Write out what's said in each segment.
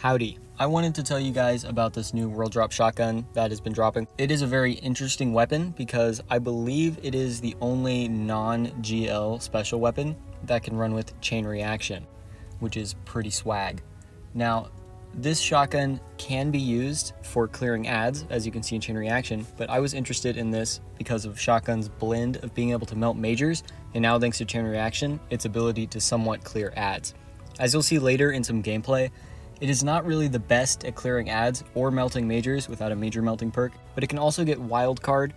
Howdy. I wanted to tell you guys about this new World Drop shotgun that has been dropping. It is a very interesting weapon because I believe it is the only non-GL special weapon that can run with chain reaction, which is pretty swag. Now, this shotgun can be used for clearing adds, as you can see in chain reaction, but I was interested in this because of shotgun's blend of being able to melt majors, and now thanks to chain reaction, its ability to somewhat clear adds. As you'll see later in some gameplay, it is not really the best at clearing adds or melting majors without a major melting perk, but it can also get wild card,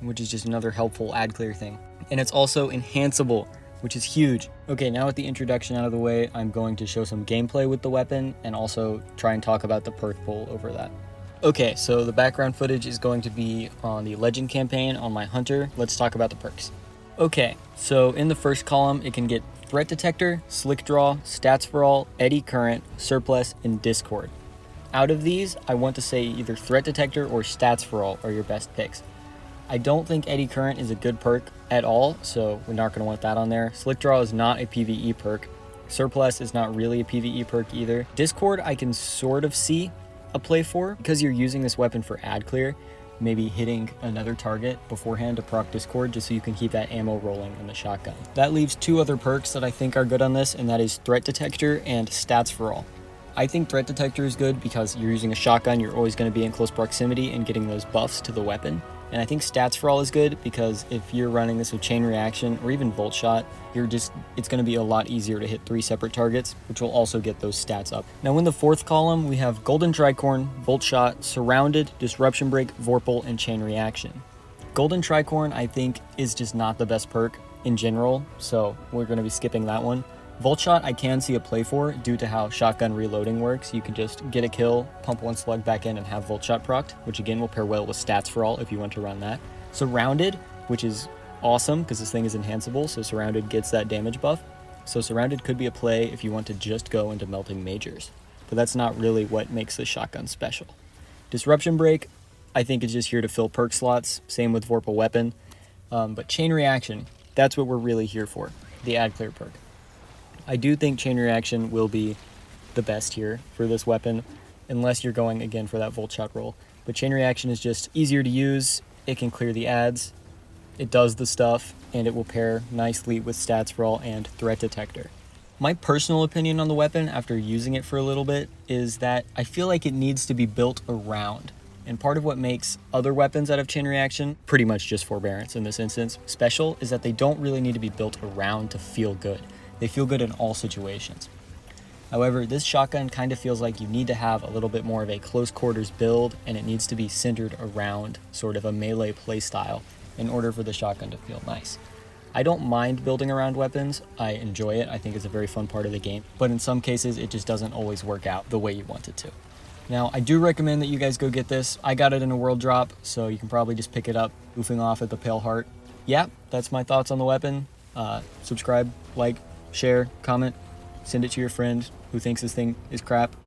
which is just another helpful add clear thing. And it's also enhanceable, which is huge. Okay, now with the introduction out of the way, I'm going to show some gameplay with the weapon and also try and talk about the perk pool over that. Okay, so the background footage is going to be on the Legend campaign on my Hunter. Let's talk about the perks. Okay, so in the first column, it can get Threat Detector, Slick Draw, Stats for All, Eddy Current, Surplus, and Discord. Out of these, I want to say either Threat Detector or Stats for All are your best picks. I don't think Eddy Current is a good perk at all, so we're not going to want that on there. Slick Draw is not a PvE perk. Surplus is not really a PvE perk either. Discord I can sort of see a play for, because you're using this weapon for ad clear, maybe hitting another target beforehand to proc Discord just so you can keep that ammo rolling in the shotgun. That leaves two other perks that I think are good on this, and that is Threat Detector and Stats for All. I think Threat Detector is good because you're using a shotgun, you're always going to be in close proximity and getting those buffs to the weapon. And I think Stats for All is good because if you're running this with Chain Reaction or even Volt Shot, it's going to be a lot easier to hit 3 separate targets, which will also get those stats up. Now in the fourth column, we have Golden Tricorn, Volt Shot, Surrounded, Disruption Break, Vorpal, and Chain Reaction. Golden Tricorn, I think, is just not the best perk in general, so we're going to be skipping that one. Volt Shot I can see a play for due to how shotgun reloading works. You can just get a kill, pump one slug back in, and have Volt Shot procced, which again will pair well with Stats for All if you want to run that. Surrounded, which is awesome because this thing is enhanceable, so Surrounded gets that damage buff. So Surrounded could be a play if you want to just go into melting majors, but that's not really what makes this shotgun special. Disruption Break, I think is just here to fill perk slots, same with Vorpal Weapon, but Chain Reaction, that's what we're really here for, the ad clear perk. I do think Chain Reaction will be the best here for this weapon, unless you're going again for that Volt Shot roll. But Chain Reaction is just easier to use, it can clear the adds, it does the stuff, and it will pair nicely with Stats for All and Threat Detector. My personal opinion on the weapon after using it for a little bit is that I feel like it needs to be built around. And part of what makes other weapons out of Chain Reaction, pretty much just Forbearance in this instance, special is that they don't really need to be built around to feel good. They feel good in all situations. However, this shotgun kind of feels like you need to have a little bit more of a close quarters build, and it needs to be centered around sort of a melee playstyle in order for the shotgun to feel nice. I don't mind building around weapons. I enjoy it. I think it's a very fun part of the game, but in some cases it just doesn't always work out the way you want it to. Now, I do recommend that you guys go get this. I got it in a World Drop, so you can probably just pick it up, goofing off at the Pale Heart. Yeah, that's my thoughts on the weapon. Subscribe, like, share, comment, send it to your friend who thinks this thing is crap.